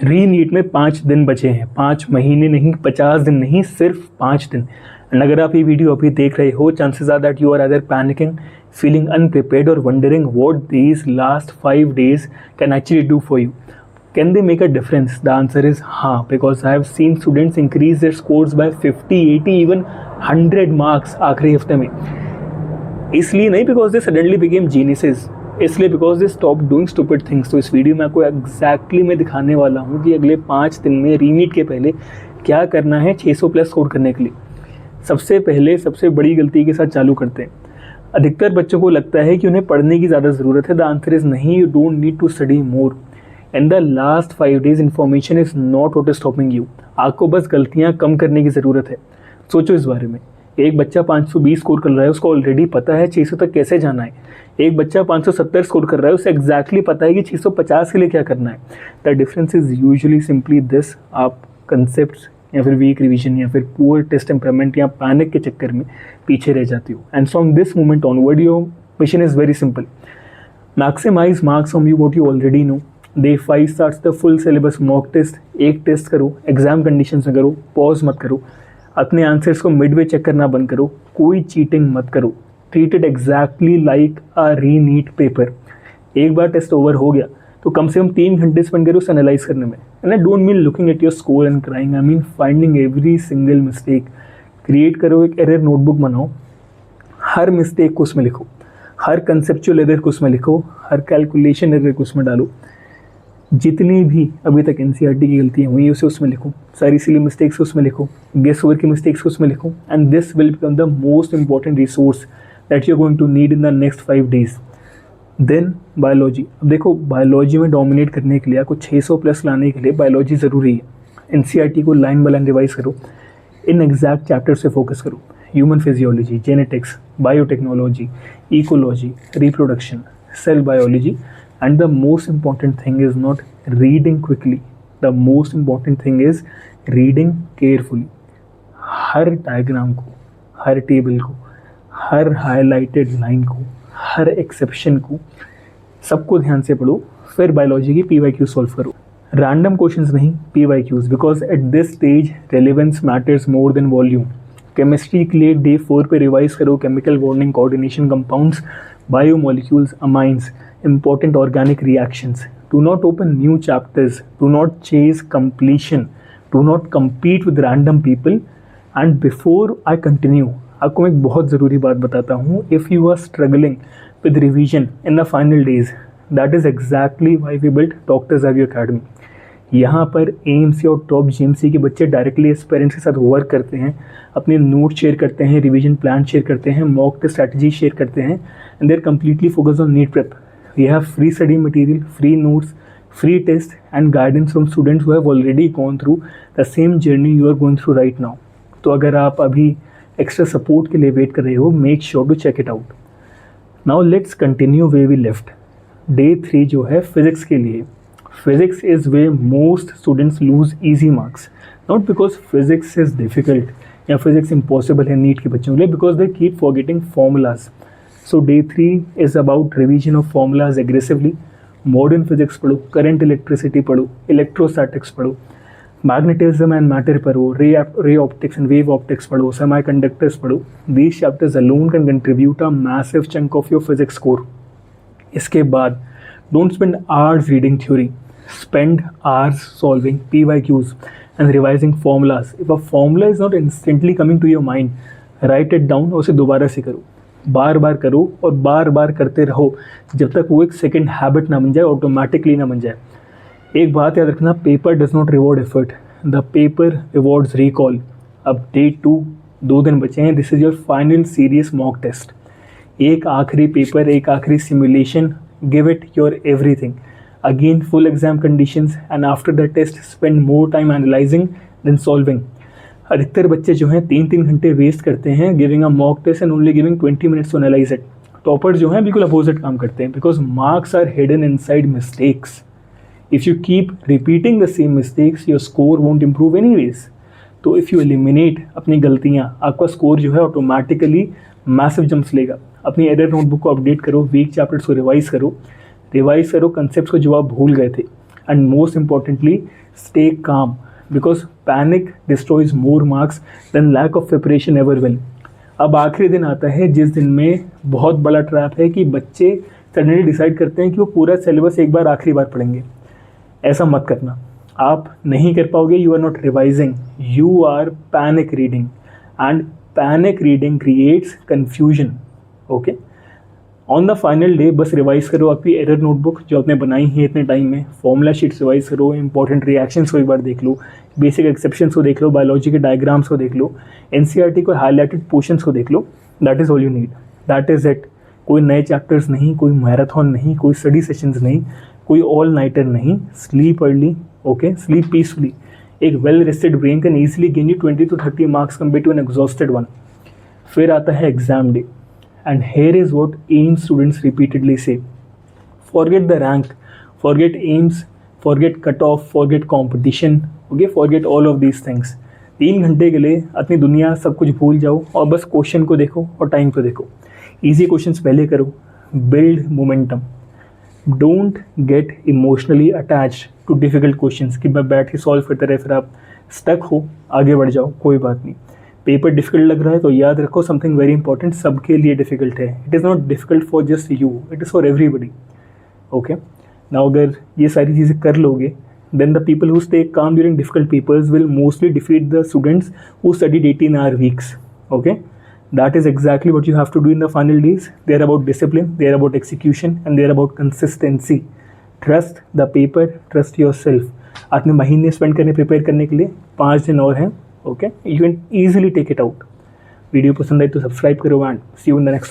रीनीट में 5 दिन बचे हैं, 5 महीने नहीं, 50 दिन नहीं, सिर्फ 5 दिन। एंड अगर आप ये वीडियो अभी देख रहे हो, chances are that you are other panicking, feeling unprepared और wondering what these last 5 days can actually do for you. Can they make a difference? The answer is हाँ, because I have seen students increase their scores by 50, 80, even 100 marks आखिरी हफ्ते में। इसलिए नहीं because they suddenly became geniuses, इसलिए because they stop doing stupid things. तो इस video में आपको एग्जैक्टली मैं दिखाने वाला हूँ कि अगले 5 दिन में रीनीट के पहले क्या करना है 600 प्लस स्कोर करने के लिए। सबसे पहले सबसे बड़ी गलती के साथ चालू करते हैं। अधिकतर बच्चों को लगता है कि उन्हें पढ़ने की ज़्यादा ज़रूरत है। द आंसर इज़ नहीं, you don't need to study more. In the last 5 days information is not what is stopping you. आपको बस गलतियाँ कम करने की ज़रूरत है। सोचो इस बारे में। एक बच्चा 520 स्कोर कर रहा है, उसको ऑलरेडी पता है 600 तक कैसे जाना है। एक बच्चा 570 स्कोर कर रहा है, उसे एग्जैक्टली पता है कि 650 के लिए क्या करना है। The difference is usually simply this, आप कंसेप्ट्स या फिर वीक रिवीजन या फिर पुअर टेस्ट टेम्परामेंट या पैनिक के चक्कर में पीछे रह जाती हो। And from this moment onward your mission is very simple, maximise marks from you what you already know. Day 5 starts the full syllabus mock test. एक टेस्ट करो, एग्जाम कंडीशंस में करो, पॉज मत करो, अपने आंसर्स को मिडवे चेक करना बंद करो, कोई चीटिंग मत करो। Treat it exactly like a रीनीट paper. एक बार टेस्ट ओवर हो गया तो कम से कम 3 घंटे स्पेंड करो उसे एनालाइज करने में। And I don't mean looking at your score and crying, I mean finding every single mistake. Create करो एक एरर नोटबुक बनाओ, हर मिस्टेक को उसमें लिखो, हर कंसेप्चुअल एरर को उसमें लिखो, हर कैलकुलेशन एरर को उसमें डालो। जितनी भी अभी तक एनसीईआरटी की गलतियाँ हुई उसे उसमें लिखो, सारी सिली मिस्टेक्स उसमें लिखो, गेस ओवर की मिस्टेक्स उसमें लिखो। And this will become the most important resource that you are going to need in the next 5 days। Then biology. अब देखो, बायोलॉजी में डोमिनेट करने के लिए, आपको 600 प्लस लाने के लिए बायोलॉजी ज़रूरी है। एनसीईआरटी को लाइन बाय लाइन रिवाइज करो, इन एग्जैक्ट चैप्टर से फोकस करो। Human physiology, genetics, biotechnology, ecology, reproduction, cell biology. And the most important thing is not reading quickly. The most important thing is reading carefully. Her diagram को, हर table को, हर highlighted line को, हर exception को, सबको ध्यान से पढ़ो। फिर बायोलॉजी की PYQ सॉल्व करो। रैंडम क्वेश्चंस नहीं, PYQs, because at this stage relevance matters more than volume. Chemistry के लिए डे 4 पे रिवाइज करो chemical bonding, coordination, compounds, biomolecules, amines, important organic reactions. Do not open new chapters. Do not chase completion. Do not compete with random people. And before I continue, आपको मैं एक बहुत ज़रूरी बात बताता हूँ. If you are struggling with revision in the final days, that is exactly why we built Doctors Avio Academy. यहाँ पर AMC और टॉप GMC के बच्चे डायरेक्टली इस पेरेंट्स के साथ वर्क करते हैं, अपने नोट शेयर करते हैं, रिवीजन प्लान शेयर करते हैं, मॉक टेस्ट स्ट्रैटेजी शेयर करते हैं, and they are completely focused on NEET prep. We have free study material, free notes, free tests and guidance from students who have already gone through the same journey you are going through right now. तो अगर आप अभी extra support के लिए wait कर रहे हो, make sure to check it out. Now let's continue where we left. Day 3 जो है फिजिक्स के लिए. Physics is where most students lose easy marks, not because physics is difficult या फिजिक्स इम्पॉसिबल है नीट के बच्चों के लिए, because they keep forgetting formulas. So day 3 is about revision of formulas aggressively. Modern physics पढ़ो, current electricity पढ़ो, electrostatics पढ़ो, magnetism and matter पढ़ो, ray optics and wave optics पढ़ो, semiconductors पढ़ो. These chapters alone can contribute a massive chunk of your physics score. इसके बाद don't spend hours reading theory. Spend hours solving PYQs and revising formulas. If a formula is not instantly coming to your mind, write it down और उसे दोबारा से करो. बार बार करो और बार बार करते रहो जब तक वो एक सेकंड हैबिट ना बन जाए, ऑटोमेटिकली ना बन जाए. एक बात याद रखना, paper does not reward effort, the paper rewards recall. अब डे 2 2 दिन बचे हैं. This is your final serious mock test. एक आखिरी पेपर, एक आखिरी simulation. Give it your everything. Again full exam conditions and after the test spend more time analysing than solving. अधिकतर बच्चे जो हैं 3-3 घंटे वेस्ट करते हैं giving a mock test and only giving 20 minutes to analyse it. Toppers जो हैं बिल्कुल अपोजिट काम करते हैं, because marks are hidden inside mistakes. If you keep repeating the same mistakes your score won't improve anyways. तो if you eliminate अपनी गलतियाँ, आपका स्कोर जो है ऑटोमेटिकली मैसिव जंप्स लेगा. अपनी एरर नोटबुक को अपडेट करो, वीक चैप्टर्स को रिवाइज करो कंसेप्ट्स को जो आप भूल गए थे, and most importantly stay calm, because panic destroys more marks than lack of preparation ever will. अब आखिरी दिन आता है जिस दिन में बहुत बड़ा ट्रैप है कि बच्चे सडनली डिसाइड करते हैं कि वो पूरा सिलेबस एक बार आखिरी बार पढ़ेंगे। ऐसा मत करना, आप नहीं कर पाओगे। You are not revising, you are panic reading, and panic reading creates confusion. Okay, on the final day बस रिवाइज करो आपकी एरर नोटबुक जो आपने बनाई है इतने टाइम में, फॉर्मूला शीट्स रिवाइज करो, इंपॉर्टेंट रिएक्शंस को एक बार देख लो, बेसिक एक्सेप्शंस को देख लो, बायोलॉजी के डायग्राम्स को देख लो, एनसीईआरटी को हाईलाइटेड पोर्शंस को देख लो। That is all you need, that is it. कोई नए चैप्टर्स नहीं, कोई मैराथन नहीं, कोई स्टडी सेशंस नहीं, कोई ऑल नाइटर नहीं। Sleep early, okay, sleep peacefully. एक well rested brain can easily gain you 20 to 30 marks compare to an exhausted one. फिर आता है exam day, and here is what AIIMS students repeatedly say: forget the rank, forget AIIMS, forget cutoff, forget competition, okay, forget all of these things. 3 घंटे के लिए अपनी दुनिया सब कुछ भूल जाओ और बस क्वेश्चन को देखो और टाइम को देखो। इजी क्वेश्चंस पहले करो, build momentum, don't get emotionally attached to difficult questions कि मैं बैठ के सॉल्व करते रहे, फिर आप स्टक हो, आगे बढ़ जाओ, कोई बात नहीं। पेपर डिफिकल्ट लग रहा है तो याद रखो समथिंग वेरी इंपॉर्टेंट, सबके लिए डिफिकल्ट है। It is not difficult for just you, it is for everybody. Okay, now अगर ये सारी चीज़ें कर लोगे, then the people who stay calm during difficult papers will mostly defeat the students who studied 18-hour weeks. Okay, that is exactly what you have to do in the final days. They are about discipline, they are about execution, and they are about consistency. Trust the paper, trust yourself. आपने महीने spend करने prepare करने के लिए 5 दिन और हैं। Okay, you can easily take it out. Video पसंद आए तो सब्सक्राइब करो and see you in the next.